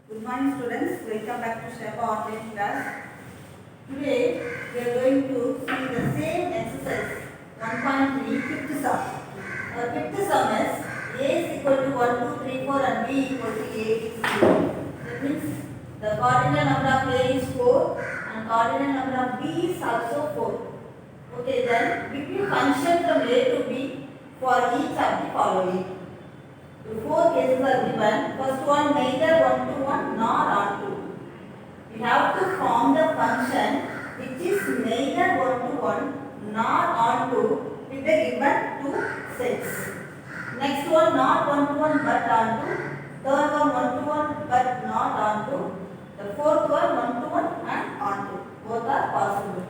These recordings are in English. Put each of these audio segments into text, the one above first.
Good morning students, welcome back to Shepa online class. Today we are going to see the same exercise 1.3 fifth sum. Our fifth sum is a is equal to 1, 2, 3, 4 and b equal to a, b, c. That means the cardinal number of a is 4 and cardinal number of b is also 4. Okay, then if you function from a to b for each of the following. Four cases are given. First one, neither 1 to 1 nor on to. We have to form the function which is neither 1 to 1 nor on to with the given two sets. Next one, not 1 to 1 but on to. Third one, 1 to 1 but not on to. The fourth one, 1 to 1 and on to. Both are possible.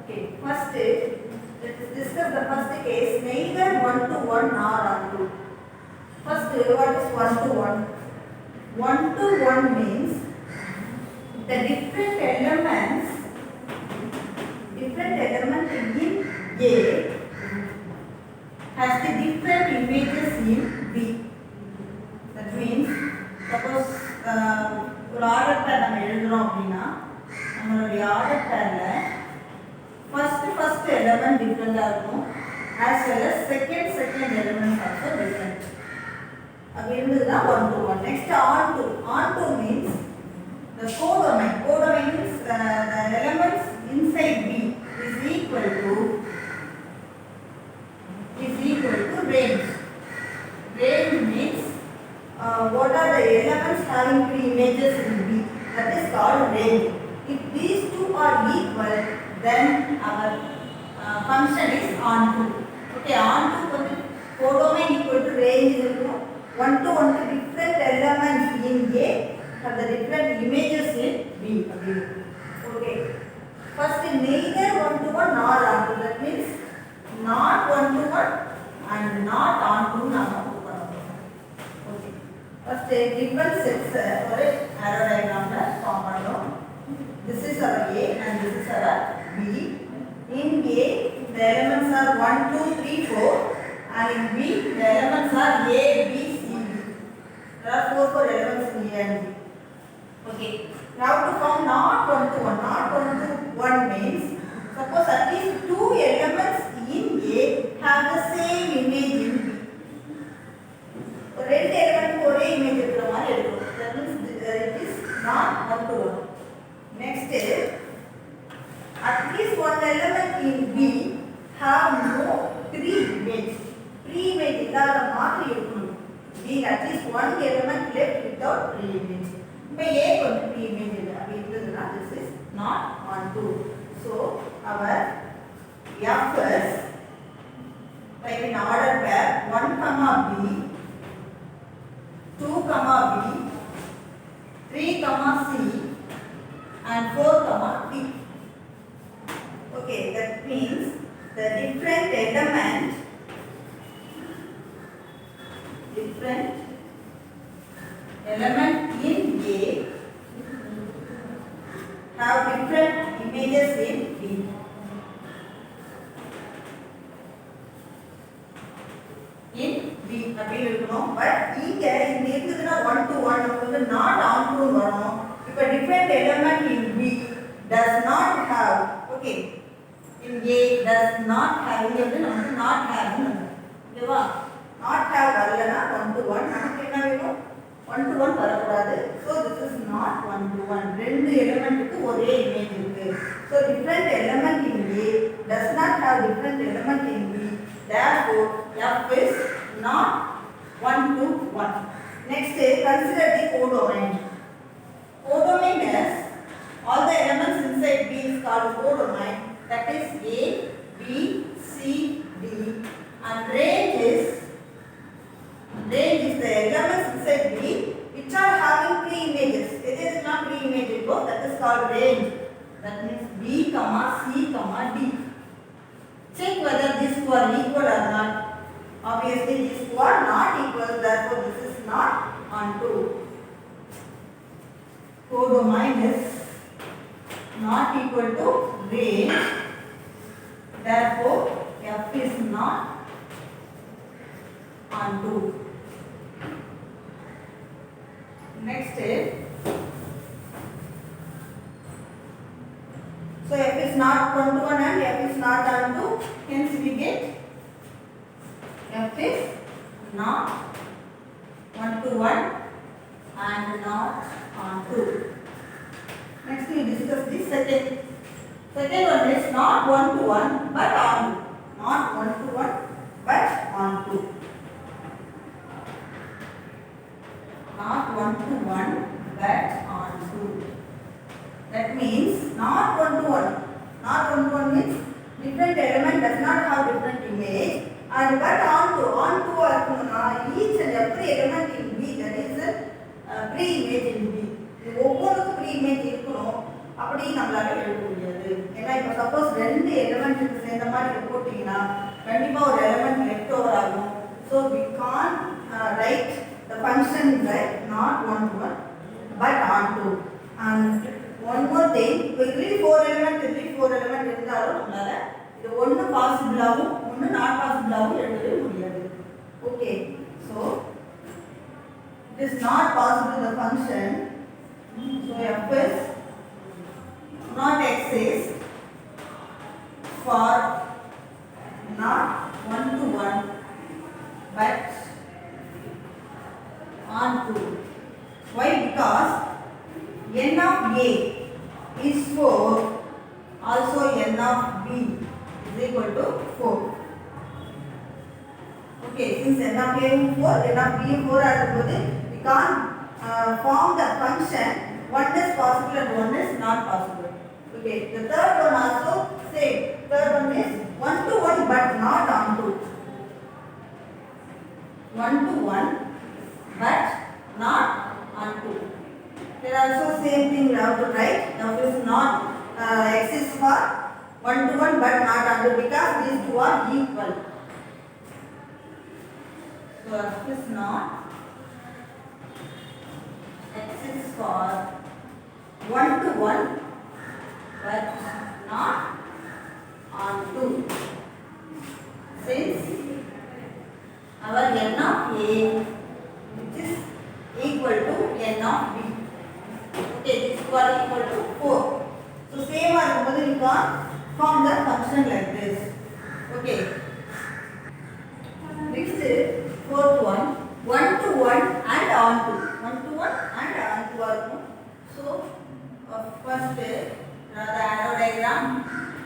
Okay, first let us discuss the first case, neither 1 to 1 nor on to. First, what is 1 to 1? 1 to 1 means the different elements in A has the different images in B. That means, suppose ஒரு order பேர் நம்ம எழுதுறோம் அப்படின்னா நம்மளுடைய order பேரில் first element டிஃப்ரெண்டாக இருக்கும் as well as second element also different. Again, 1 to 1. Next, on to means the codomain. Codomain means the elements inside B is equal to range. Range means what are the elements having three images in B? That is called range. If these two are equal, then our function is on to. Okay, on to codomain equal to range. 1 to 1 different elements in A have the different images in B. Okay. First, neither 1 to 1 nor on to. That means not 1 to 1 and not on to. Okay. First, different sets or arrow diagram form. This is our A and this is our B. In A, the elements are 1, 2, 3, 4, and in B, the elements are A, B, there are four elements in A and B. Okay. Now to form not 1 to 1. Not 1 to 1 means suppose at least two elements in A have the same image in B. So ரெண்டு element ஒரே image இருக்கிற மாதிரி இருக்கும். That means it is not 1 to 1. Next, at least one element in B have no three images. Three image இல்லாத மாதிரி இருக்கும். Being at least one element left without three images. By A got three images. This is not on to. So our F is like in order pair 1 comma B, 2 comma B, 3 comma C, and 4 comma D. Okay, that means the different element in A have different images in B. In B, அப்படி இருக்கணும். But இங்க இந்த இருக்குதுன்னா 1 to 1 நமக்கு not on to வரணும். இப்போ different element in B does not have, okay, in A does not have, இங்க வந்து நமக்கு not have ஓகேவா? not have வரலனா 1 to 1 நமக்கு என்ன வேணும்? 1 to 1 வரக்கூடாது. So this is not 1 to 1. ரெண்டு எலிமெண்ட்க்கு ஒரே இமேஜ் இருக்கு. So different element in A does not have different element in B. Therefore F is not 1 to 1. Next, consider the codomain. Codomain is all the elements inside B is called codomain. That is A, B, C, D, and range is the elements inside B which are having three images. It is not three images, that is called range. That means B, C, D. Check whether these two are equal or not. Obviously these two are not equal, therefore this is not on to. Codomain is not equal to range, therefore F is not on to. Next is hence we get F is not 1 to 1 and not onto. Next we discuss the second. Second one is not 1 to 1 but onto. Not 1 to 1 but onto. Not 1 to 1 but onto. That means not 1 to 1. Not 1 to 1 means different element does not have different image and but onto. Onto each and every element in B, that is pre-image in B. ஒவ்வொருக்கு pre-image இருக்கணும். அப்படி நம்மளால எழுத முடியாது. ஏன்னா இப்போ suppose ரெண்டு element சேர்ந்த மாதிரி போட்டீங்கன்னா கண்டிப்பா ஒரு எலிமெண்ட் லெஃப்ட் ஓவர் ஆகும். So we can't write the function like not 1 to 1 but onto. And one more thing, இப்போ இதுல 4 element இருந்தாலும் நம்மளால இது ஒன்னு பாசிபிள் ஆகும் ஒன்னு நாட் பாசிபிள் ஆகும் எழுதவே முடியாது. Okay, so it is not possible the function. So f is not exist for not 1 to 1 but onto. Why? Because n of A is 4, also n of B is equal to 4. Okay, since n of A is 4, n of B is 4 we can't form the function one is possible and one is not possible. Okay, the third one also same. Third one is 1 to 1 but not onto. 1 to 1 but not onto. There also same thing we have to write. Now this is not exist for 1 to 1 but not onto because these two are equal. So f is not exist for 1 to 1 but not onto. Since our n of A which is equal to n of B. Okay, this two are equal to 4. So same as we can form the function like this. Okay. Next fourth one, 1 to 1 and onto. 1 to 1 and onto. So first draw the arrow diagram.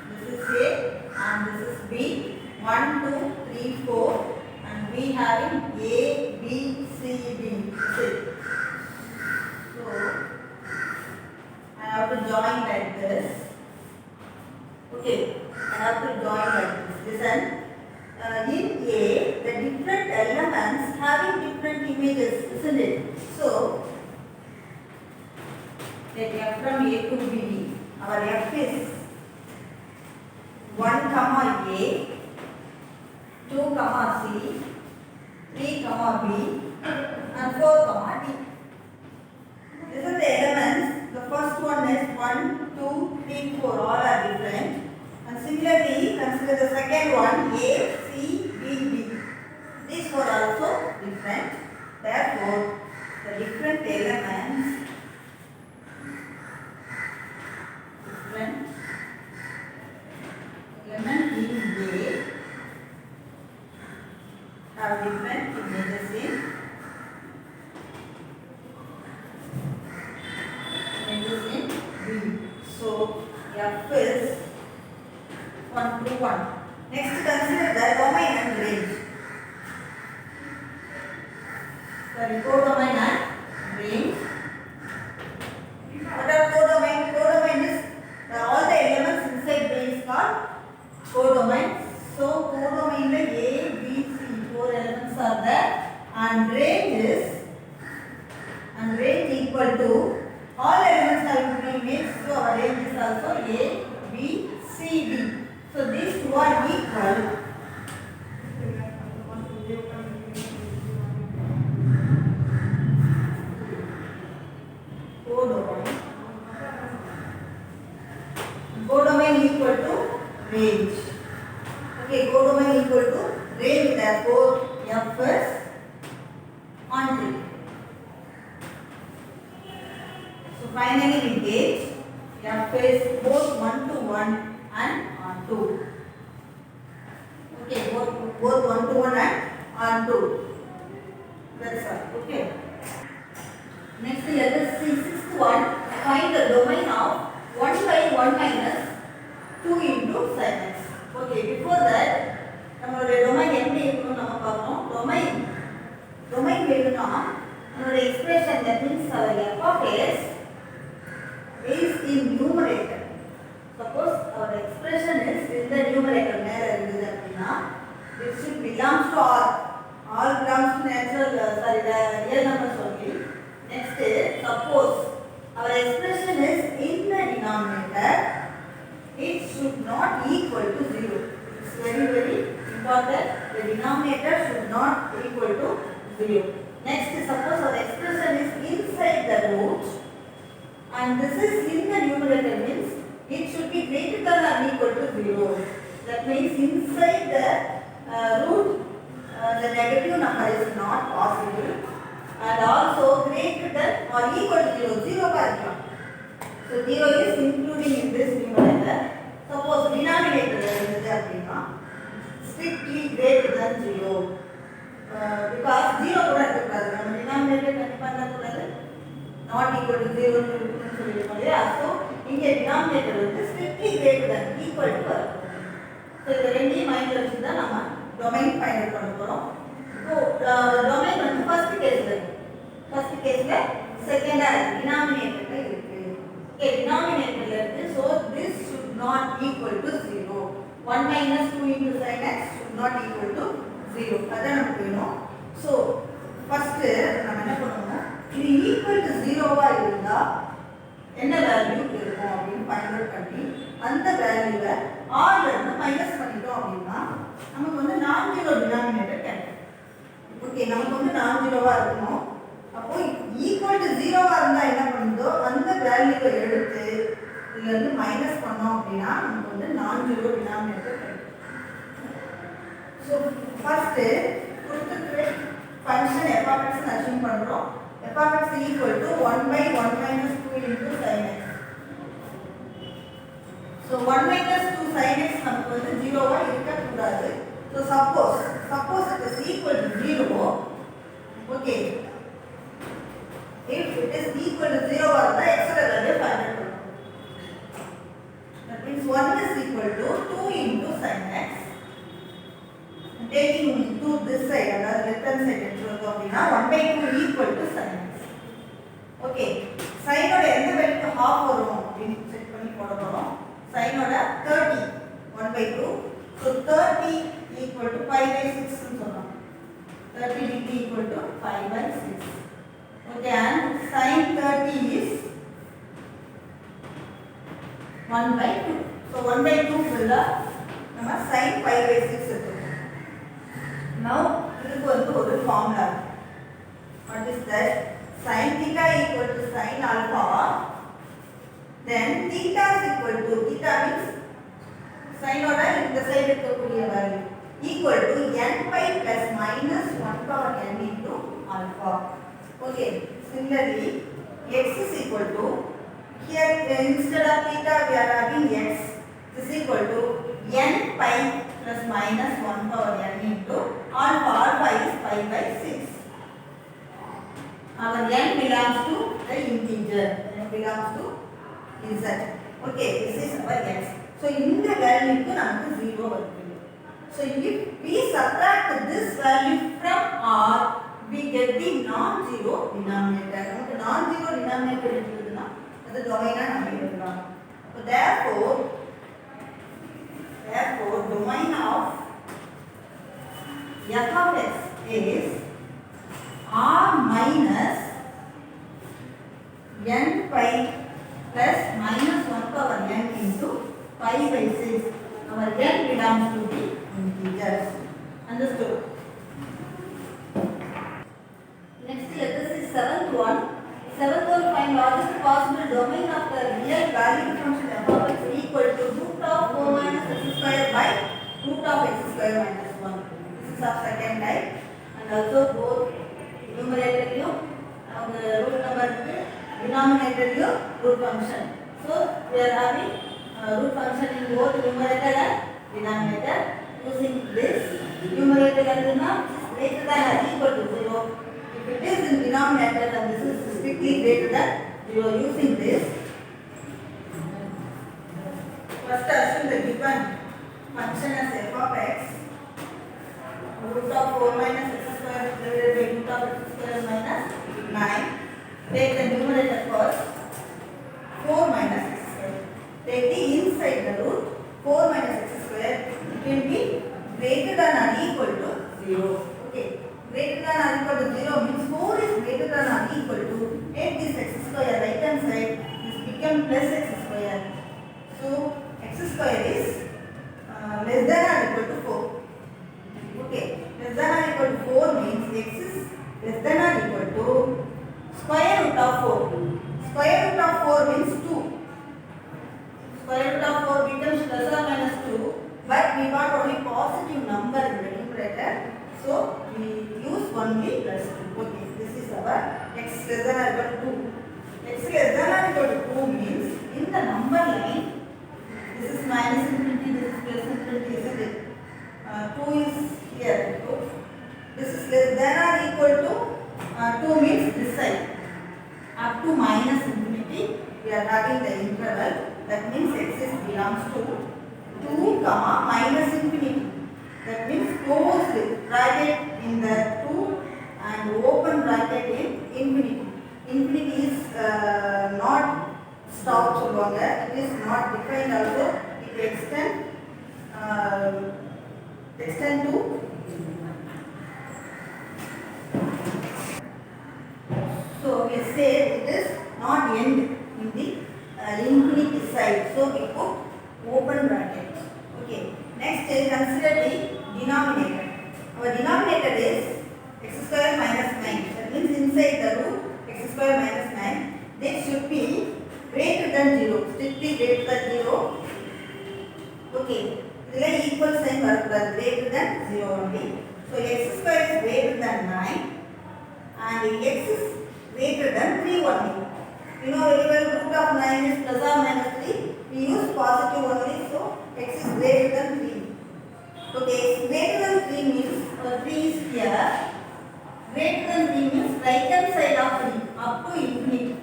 This is A and this is B. 1, 2, 3, 4 and we having A, B, C, D. So I have to join like this. Okay, I have to join like this. Listen. In A, the different elements having different images, isn't it? So, let F from A to B, our F is 1 comma A, 2 comma C, 3 comma B, and 4 comma D. These are the elements. The first one is 1, 2, 3, 4, all are different. And similarly, consider the second one, A, C, B, D. These four are also different. Therefore, the different elements element in A have different images in B. So, F is 1 to 1. Next, consider the domain and range. Sorry, codomain and range. What are codomain? Codomain is all the elements inside B is called codomain. So, codomain A, B, C, 4 elements are there, and range equal to all elements have been made. So, our range is also A, B, C, D. So, these two are equal. Codomain equal to range. Okay, codomain equal to range. Therefore, F is onto. So, finally we get F is both 1 to 1 and onto. both 1 to 1 and on 2. That's all. Okay. Next, let us see sixth one. Find the domain of 1 by 1 minus 2 into sin x. Okay, before that, நம்மளுடைய domain எப்படி இருக்கணும் நம்ம பார்க்கணும். Domain வேணும்னா நம்மளுடைய expression that means our f of s is in numerator. Suppose our expression is in the numerator மேல இருக்குது அப்படின்னா it should belongs to all belongs to natural the real numbers only. Next, suppose our expression is in the denominator, it should not equal to 0. It's very important. The denominator should not equal to 0. Next, suppose our expression is inside the root and this is in the numerator means it should be greater than or equal to 0. That means inside the root the negative number is not possible and also greater than or equal to 0. 0 பார்க்கலாம். So 0 is including in this numerator. Suppose denominator இருந்தது அப்படின்னா strictly greater than 0. Because 0 கூட இருக்கக்கூடாது. நம்ம denominator கண்டிப்பா இருக்கக்கூடாது. Not equal to 0 ன்னு சொல்லிருக்கோம் இல்லையா. So இங்க denominator வந்து strictly greater than equal to வரும். So இந்த ரெண்டையும் மைண்ட்ல வச்சு தான் நம்ம டொமைன் ஃபைண்ட் அவுட் பண்ண போறோம். இப்போ டொமைன் வந்து ஃபர்ஸ்ட் கேஸ்ல செகண்டா டினாமினேட்டர்ல இருக்கு. ஓகே, டினாமினேட்டர்ல இருக்கு. So this should not equal to 0. 1 minus 2 into sin x should not equal to 0. அதான் நமக்கு வேணும். So ஃபர்ஸ்ட் நம்ம என்ன பண்ணனும், இது ஈக்குவல் டு 0வா இருந்தா என்ன வேல்யூ இருக்கும் அப்படின்னு ஃபைண்ட் அவுட் பண்ணி அந்த வேல்யூவை r ல இருந்து மைனஸ் பண்ணிட்டோம் அப்படின்னா நமக்கு வந்து நான் ஜீரோ டினாமினேட்டர் கிடைக்கும். ஓகே, நமக்கு வந்து நான் ஜீரோவா இருக்கணும். அப்போ ஈக்குவல் டு 0வா இருந்தா என்ன பண்ணுதோ அந்த வேல்யூவை எடுத்து இதுல இருந்து மைனஸ் பண்ணோம் அப்படின்னா நமக்கு வந்து நான் ஜீரோ டினாமினேட்டர் கிடைக்கும். ஸோ ஃபர்ஸ்ட் கொடுத்துட்டு function f of x assume பண்றோம். f of x equal to 1 by 1 minus 2 into sin x. So 1 minus 2 sin x நமக்கு வந்து 0வா இருக்கக்கூடாது. So suppose it is equal to 0. Okay, if it is equal to 0 வா இருந்தா x ஓட value find out பண்ணணும். That means 1 is equal to 2 into sin x. Taking to this side, அதாவது left hand side எடுத்துட்டோம் அப்படின்னா 1 by 2 equal to sin x. Okay, sin ஓட எந்த வேல்யூக்கு half வரும் அப்படின்னு செக் பண்ணி போட போறோம். sin ஓட 30 1 by 2. So 30 equal to 5 by 6 ன்னு சொல்லலாம். 30 degree equal to 5 by 6. Okay, and sin 30 is 1 by 2. So 1 by 2 full நம்ம sin 5 by 6 எடுத்துக்கோம். Now இதுக்கு வந்து ஒரு formula. What is that? Sin theta equal to sin alpha. Then theta is equal to, theta means sin ஓட இந்த side இருக்கக்கூடிய value equal to n pi plus minus 1 power n into alpha. Okay, similarly x is equal to, here instead of theta we are having x is equal to n pi plus minus 1 power n into alpha. Alpha is 5 by 6. Our n belongs to the integer. N belongs to z. Okay, this is our x. So இந்த வேல்யூக்கு நமக்கு 0 வருது. So if we subtract this value from r, we get the non-zero denominator. நமக்கு non-zero denominator இருக்குதுன்னா அது டொமைனா நம்ம எழுதலாம். So therefore domain of f of x is r minus n pi plus minus 1 power n into 5 by 6. Our n belongs to the integers. Understood? Next, let us see seventh one. Seventh one, find largest possible domain of the real valued function f of x equal to root of 4 minus x square by root of x square minus 1. This is our second type. And also both numerator and root number denominator root function. So we are having root function in both numerator and denominator. Using this numerator is greater than or equal to 0. If it is in denominator, then this is strictly greater than 0. Using this, first assume the given function as f of x, root of 4 minus x square divided by root of x square minus 9. Take the numerator first, 4 minus x square. Take the inside the root, 4 minus x square. It will be greater than or equal to 0. Okay. Greater than or equal to 0 means 4 is greater than or equal to, take this x square right hand side, this become plus x square. So x square is less than or equal to 4. Okay, less than or equal to 4 means x is less than or equal to square root of 4. Square root of 4 means 2. Square root of 4 becomes plus or minus 2, but we want only positive number in the numerator, so we use only plus 2. Okay, this is our x less than or equal to 2. X less than or equal to 2 means in the number line, this is minus infinity, this is plus infinity, isn't it? 2 is here. So this is less than or equal to 2 means this side. Up to minus infinity, we are having the interval. That means x is belongs to 2 comma minus infinity. That means closed bracket in the 2 and open bracket in infinity. Infinity is not stop சொல்லுவாங்க. It is not defined also. It extend to so we say it is not end in the infinity side. So we put open bracket. Okay. Next consider the denominator. Our denominator is x square minus 9. That means inside the root x square minus 9. This should be greater than 0. Strictly greater than 0. Okay. This is equal sign greater than 0 only. So x square is greater than 9 and x is greater than 3 only. You know very well root of 9 is plus or minus 3. We use positive only, so x is greater than 3. Okay, x greater than 3 means 3 is here. Greater than 3 means right hand side of 3 up to infinity.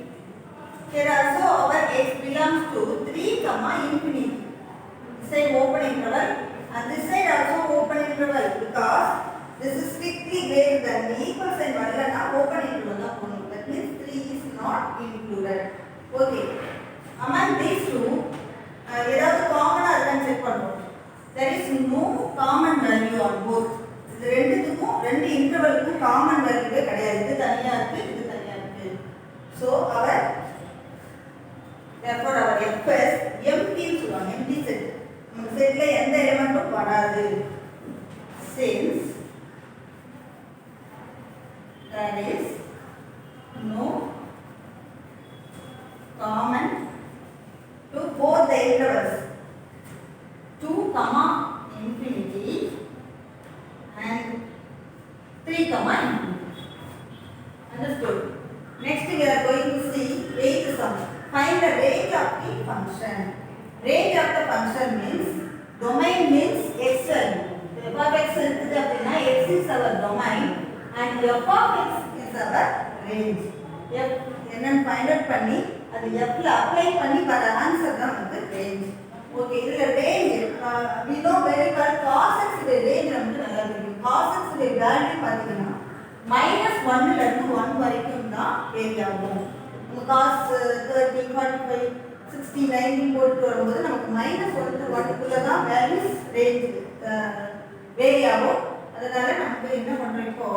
Here also our x belongs to 3 comma infinity. This side open interval and this side also open interval because this is strictly greater than the equal sign varlana open interval. That means 3 is not included. Okay. Among these two, ஏதாவது காமனா இருக்கான்னு check பண்ணுவோம். There is no common value on both. இது ரெண்டுத்துக்கும் ரெண்டு இன்டர்வலுக்கும் common வேல்யூவே கிடையாது. இது தனியா இருக்கு, இது தனியா இருக்கு. So therefore our f is empty ன்னு சொல்லுவாங்க. empty set. நம்ம செட்ல எந்த எலிமெண்ட்டும் வராது. Since there is no common to both the intervals 2 comma infinity and 3 comma infinity. Understood? Next we are going to see eighth sum. Find the range of the function. Range of the function means domain means x value. F of x இருக்குது அப்படின்னா x is our domain and f of x is our range. f என்னன்னு find out பண்ணி அது f ல apply பண்ணி வர answer தான் வந்து range. ஓகே, இதுல range we know very well cos x உடைய range நமக்கு நல்லா தெரியும். cos x உடைய வேல்யூ பாத்தீங்கன்னா -1 ல இருந்து 1 வரைக்கும் தான் வேரி ஆகும். cos 30 45 60 90 போட்டு வரும்போது நமக்கு -1 to 1 குள்ள தான் வேல்யூஸ் ரேஞ்ச் வேரி ஆகும். அதனால நமக்கு என்ன பண்றோம், இப்போ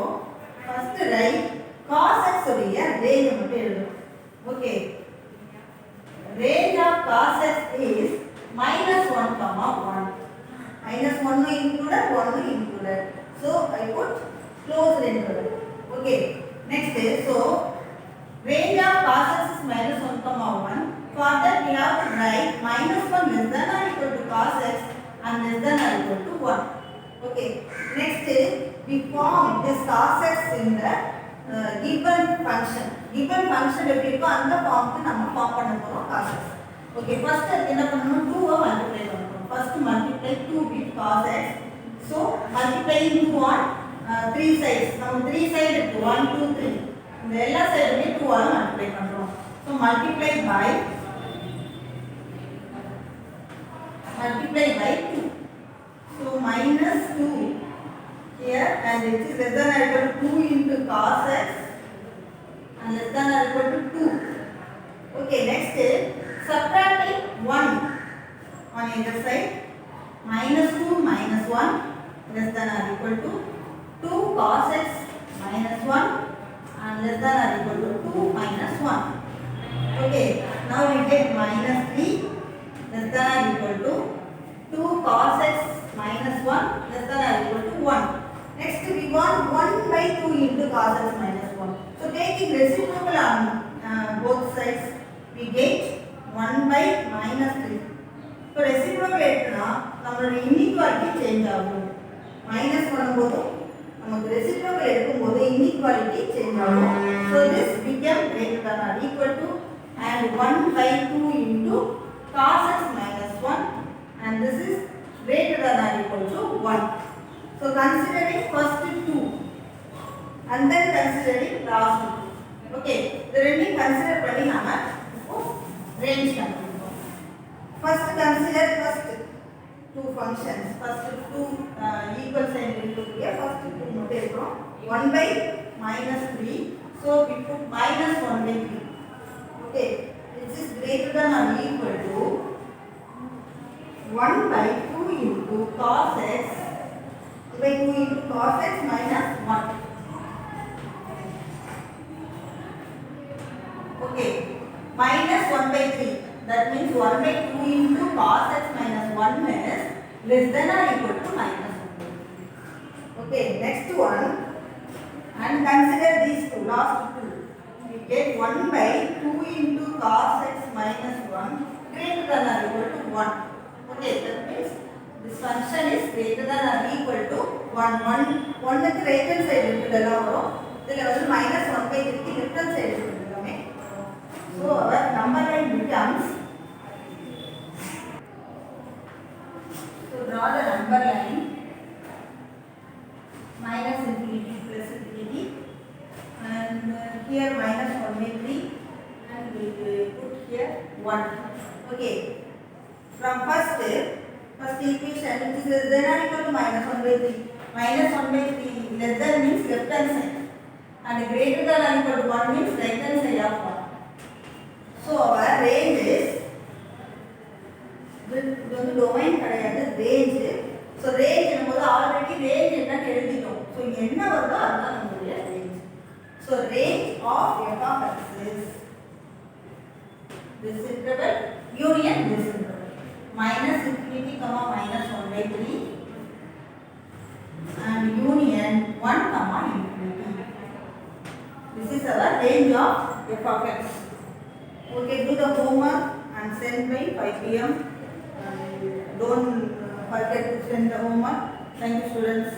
ஃபர்ஸ்ட் ரைட் cos x உடைய ரேஞ்ச் மட்டும் எழுதணும். Okay, range of cos x is -1, 1. -1 included, 1 included. So I put closed interval. Okay, next is so range of cos x is -1, 1. For that we have to write -1 less than or equal to cos x and less than or equal to 1. Okay, next is we form this cos x in the given function. Given function எப்படி இருக்கோ அந்த ஃபார்முக்கு நம்ம form பண்ண போறோம் cos x. Okay, first என்ன பண்ணனும், 2 multiply பண்ணனும். First multiply 2 with cos x. So multiply multiplying 2 on 3 sides. Now 3 side 1 2 3. இந்த எல்லா சைடுமே 2 ஆல மல்டிப்ளை பண்றோம். So multiply by 2. So minus 2 here, and it is less than or equal to 2 into cos x and less than or equal to 2. Okay, next is subtracting 1 on either side. Minus 2 minus 1 less than or equal to 2 cos x minus 1 and less than or equal to 2 minus 1. Okay, now we get minus 3 less than or equal to 2 cos x minus 1 less than or equal to 1. Next we want 1 by 2 into cos x minus 1. So taking reciprocal on both sides, we get 1 by minus 3. So reciprocal எடுத்தா நம்மளோட inequality change ஆகும். Minus பண்ணும்போது நமக்கு reciprocal எடுக்கும்போது inequality change ஆகும். So this became greater than or equal to and 1 by 2 into cos x minus 1 and this is greater than or equal to 1. So considering first 2 and then considering last 2. Okay, the ரெண்டையும் consider பண்ணி நாம range கண்டுபிடிப்போம். First consider first two functions. First two equal sign இருக்கக்கூடிய first two மட்டும் எடுக்கிறோம். 1 by minus 3. So we put minus 1 by 3. Okay, this is greater than or equal to 1 by 2 into cos x by 2 into cos x minus 1. Okay, minus 1 by 3. That means 1 by 2 into cos x minus 1 is less than or equal to minus 1 by 3. Okay, next one. And consider these two, last two. We get 1 by 2 into cos x minus 1 greater than or equal to 1. Okay, that means this function is greater than or equal to 1. 1 க்கு right hand side இருக்குதெல்லாம் வரும். இதுல வந்து minus 1 by 3 க்கு left hand side இருக்குதுமே. So our number line becomes, so draw the number line minus infinity plus infinity and here minus 1 by 3 and we will put here 1. Okay, from first equation which is less than or equal to minus 1 by 3. Minus 1 by 3 less than means left hand side and greater than or equal to 1 means right hand side of 1. So our range is, இது வந்து domain கிடையாது, range. So range என்பது already range என்னன்னு எழுதிட்டோம். So என்ன வருதோ அதுதான் நம்மளுடைய range. So range of f of x is this interval union this interval minus infinity comma minus 1 by 3 and union 1 comma infinity. This is our range of f of x. Okay, do the homework and send by 5 p.m. Don't forget to send the homework. Thank you, students.